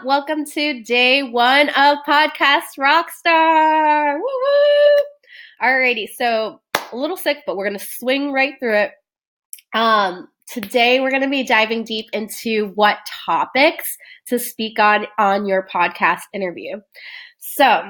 Welcome to day one of Podcast Rockstar. Woo-woo! Alrighty, so a little sick, but we're going to swing right through it. Today we're going to be diving deep into what topics to speak on your podcast interview. So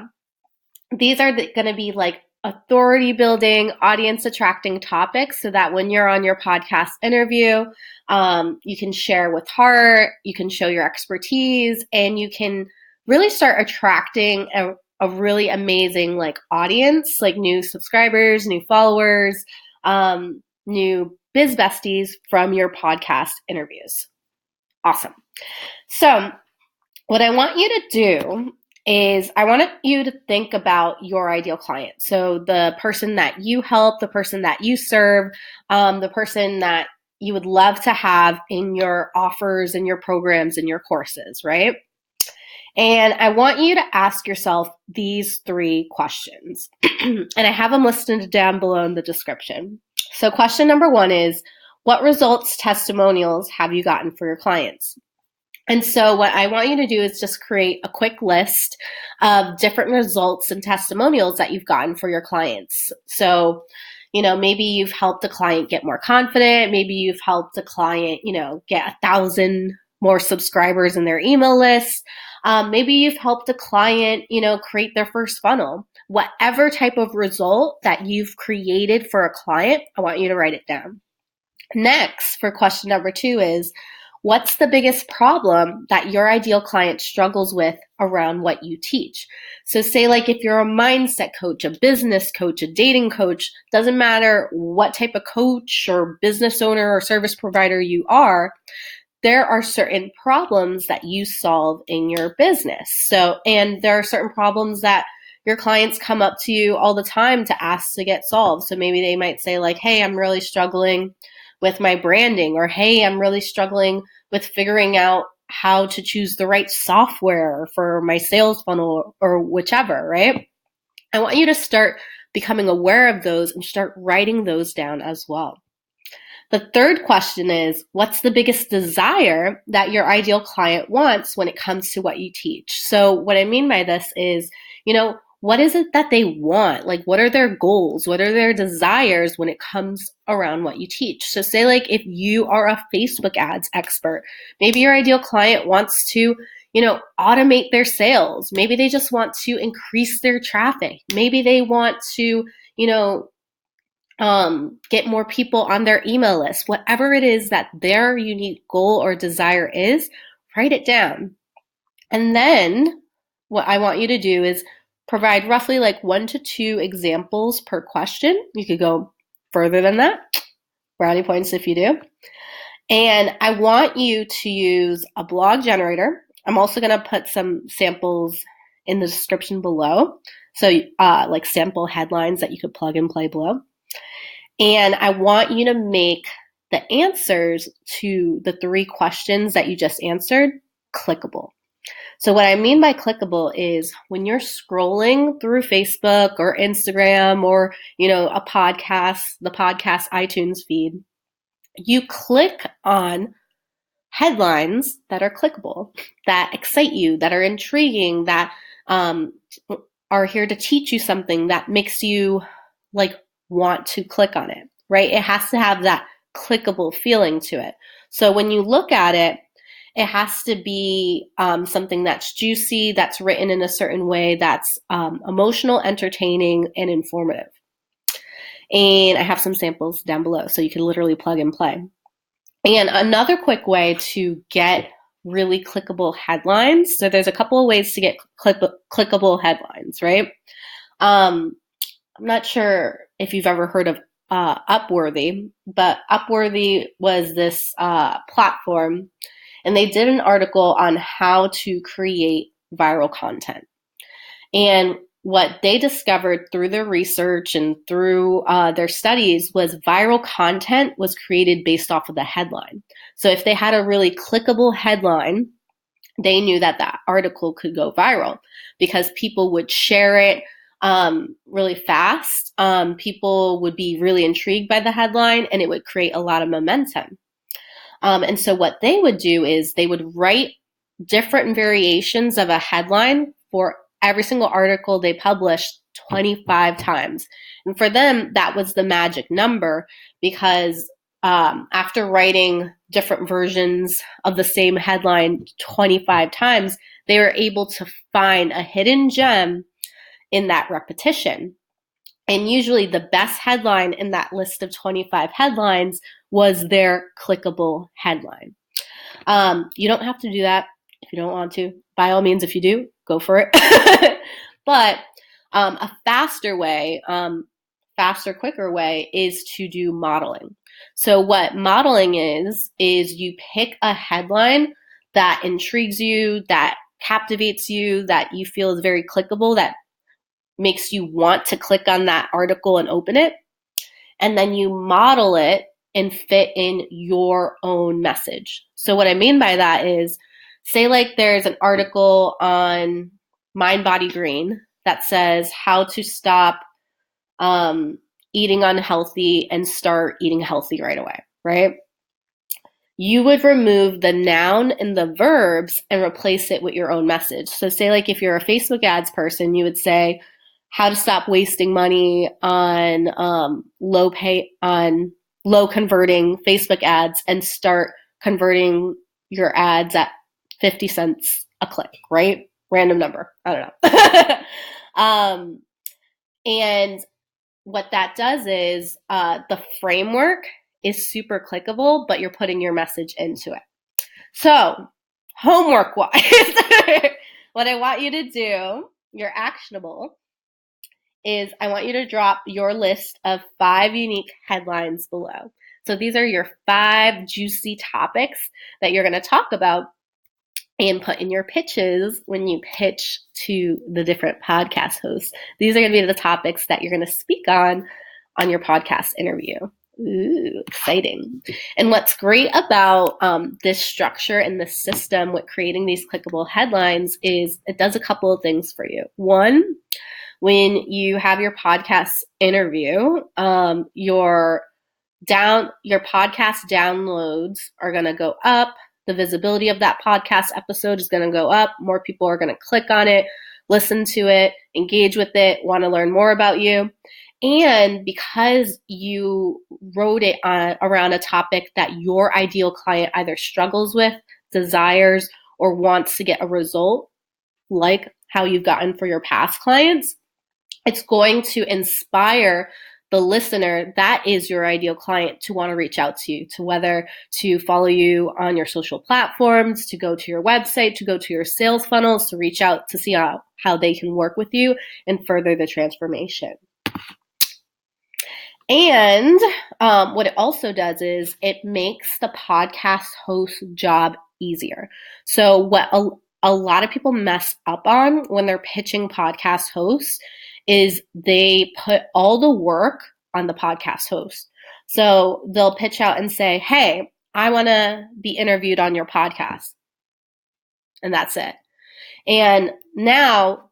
these are going to be like authority building, audience attracting topics so that when you're on your podcast interview, you can share with heart, you can show your expertise, and you can really start attracting a really amazing like audience, like new subscribers, new followers, new biz besties from your podcast interviews. Awesome. So what I want you to do is I want you to think about your ideal client. So the person that you help, the person that you serve, the person that you would love to have in your offers and your programs and your courses, right? And I want you to ask yourself these 3 questions. And I have them listed down below in the description. So question number 1 is, what results, testimonials have you gotten for your clients? And so what I want you to do is just create a quick list of different results and testimonials that you've gotten for your clients. So, maybe you've helped a client get more confident. Maybe you've helped a client, get 1,000 more subscribers in their email list. Maybe you've helped a client, create their first funnel. Whatever type of result that you've created for a client, I want you to write it down. Next, for question number 2 is, what's the biggest problem that your ideal client struggles with around what you teach? So say like if you're a mindset coach, a business coach, a dating coach, doesn't matter what type of coach or business owner or service provider you are, there are certain problems that you solve in your business. And there are certain problems that your clients come up to you all the time to ask to get solved. So maybe they might say like, hey, I'm really struggling with my branding, or hey, I'm really struggling with figuring out how to choose the right software for my sales funnel or whichever, right? I want you to start becoming aware of those and start writing those down as well. The third question is, what's the biggest desire that your ideal client wants when it comes to what you teach? So what I mean by this is, what is it that they want? Like, what are their goals? What are their desires when it comes around what you teach? So say like if you are a Facebook ads expert, maybe your ideal client wants to, automate their sales. Maybe they just want to increase their traffic. Maybe they want to, get more people on their email list. Whatever it is that their unique goal or desire is, write it down. And then what I want you to do is provide roughly like 1 to 2 examples per question. You could go further than that. Brownie points if you do. And I want you to use a blog generator. I'm also going to put some samples in the description below. So like sample headlines that you could plug and play below. And I want you to make the answers to the 3 questions that you just answered clickable. So what I mean by clickable is when you're scrolling through Facebook or Instagram or, a podcast, the podcast iTunes feed, you click on headlines that are clickable, that excite you, that are intriguing, that are here to teach you something that makes you like want to click on it, right? It has to have that clickable feeling to it. So when you look at it, it has to be something that's juicy, that's written in a certain way, that's emotional, entertaining, and informative. And I have some samples down below, so you can literally plug and play. And another quick way to get really clickable headlines, so there's a couple of ways to get clickable headlines, right? I'm not sure if you've ever heard of Upworthy, but Upworthy was this platform, and they did an article on how to create viral content. And what they discovered through their research and through their studies was viral content was created based off of the headline. So if they had a really clickable headline, they knew that that article could go viral because people would share it really fast. People would be really intrigued by the headline, and it would create a lot of momentum. And so what they would do is they would write different variations of a headline for every single article they published 25 times. And for them, that was the magic number because after writing different versions of the same headline 25 times, they were able to find a hidden gem in that repetition. And usually the best headline in that list of 25 headlines was their clickable headline. You don't have to do that if you don't want to. By all means, if you do, go for it. But a faster way, quicker way is to do modeling. So what modeling is you pick a headline that intrigues you, that captivates you, that you feel is very clickable, that makes you want to click on that article and open it. And then you model it and fit in your own message. So what I mean by that is, say like there's an article on Mind Body Green that says how to stop eating unhealthy and start eating healthy right away, right? You would remove the noun and the verbs and replace it with your own message. So say like if you're a Facebook ads person, you would say how to stop wasting money on low converting Facebook ads and start converting your ads at 50 cents a click, right? Random number. I don't know. And what that does is the framework is super clickable, but you're putting your message into it. So homework-wise, what I want you to do, your actionable, is I want you to drop your list of 5 unique headlines below. So these are your 5 juicy topics that you're going to talk about and put in your pitches when you pitch to the different podcast hosts. These are going to be the topics that you're going to speak on your podcast interview. Ooh, exciting. And what's great about this structure and this system with creating these clickable headlines is it does a couple of things for you. One, when you have your podcast interview, your podcast downloads are going to go up. The visibility of that podcast episode is going to go up. More people are going to click on it, listen to it, engage with it, want to learn more about you. And because you wrote it around a topic that your ideal client either struggles with, desires, or wants to get a result, like how you've gotten for your past clients, it's going to inspire the listener that is your ideal client to want to reach out to you, to whether to follow you on your social platforms, to go to your website, to go to your sales funnels, to reach out to see how they can work with you and further the transformation. And what it also does is it makes the podcast host job easier. So what a lot of people mess up on when they're pitching podcast hosts is they put all the work on the podcast host. So they'll pitch out and say, hey, I want to be interviewed on your podcast. And that's it. And now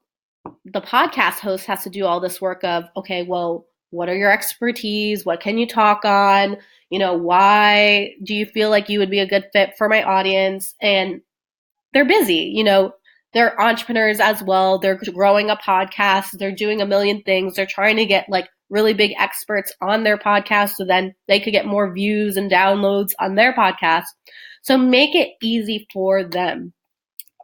the podcast host has to do all this work of, okay, well, what are your expertise? What can you talk on? Why do you feel like you would be a good fit for my audience? And they're busy, they're entrepreneurs as well. They're growing a podcast. They're doing a million things. They're trying to get like really big experts on their podcast so then they could get more views and downloads on their podcast. So make it easy for them.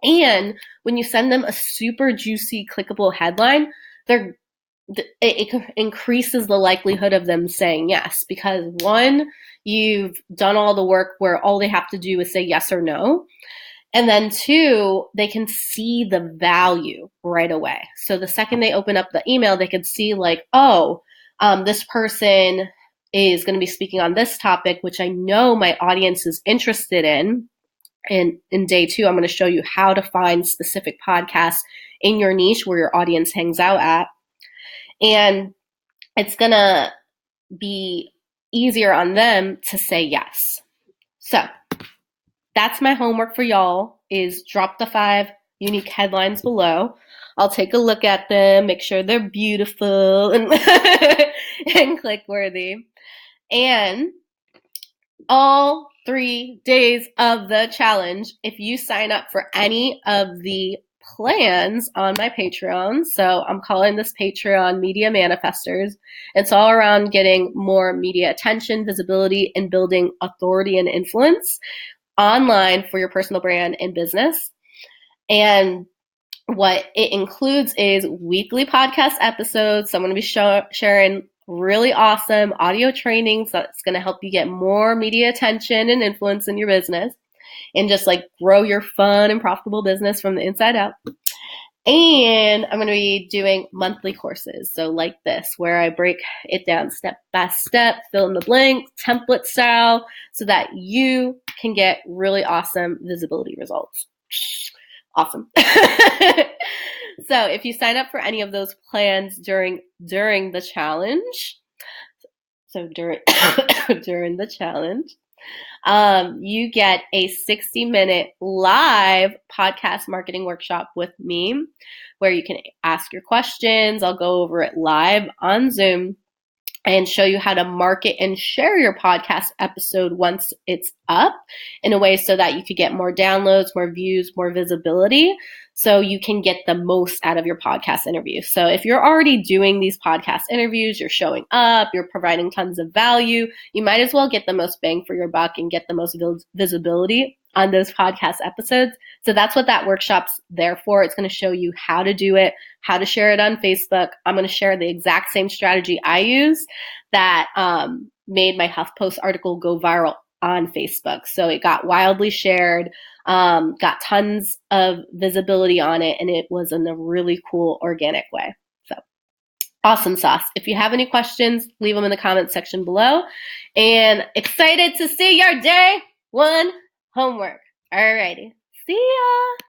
And when you send them a super juicy, clickable headline, it increases the likelihood of them saying yes, because one, you've done all the work where all they have to do is say yes or no. And then two, they can see the value right away. So the second they open up the email, they can see like, this person is going to be speaking on this topic, which I know my audience is interested in. And in day 2, I'm going to show you how to find specific podcasts in your niche where your audience hangs out at. And it's going to be easier on them to say yes. So that's my homework for y'all, is drop the 5 unique headlines below. I'll take a look at them, make sure they're beautiful and, and click worthy. And all 3 days of the challenge if you sign up for any of the plans on my Patreon. So I'm calling this Patreon Media Manifestors. It's all around getting more media attention, visibility, and building authority and influence online for your personal brand and business. And what it includes is weekly podcast episodes. So I'm going to be sharing really awesome audio trainings that's going to help you get more media attention and influence in your business and just like grow your fun and profitable business from the inside out. And I'm going to be doing monthly courses. So like this, where I break it down step by step, fill in the blank, template style, so that you can get really awesome visibility results. Awesome. So if you sign up for any of those plans during the challenge, during the challenge, you get a 60-minute live podcast marketing workshop with me where you can ask your questions. I'll go over it live on Zoom and show you how to market and share your podcast episode once it's up in a way so that you could get more downloads, more views, more visibility, so you can get the most out of your podcast interview. So if you're already doing these podcast interviews, you're showing up, you're providing tons of value, you might as well get the most bang for your buck and get the most visibility on those podcast episodes. So that's what that workshop's there for. It's going to show you how to do it, how to share it on Facebook. I'm going to share the exact same strategy I use that made my HuffPost article go viral on Facebook. So it got wildly shared, got tons of visibility on it, and it was in a really cool organic way. So awesome sauce. If you have any questions, leave them in the comments section below. And excited to see your day one homework. Alrighty. See ya.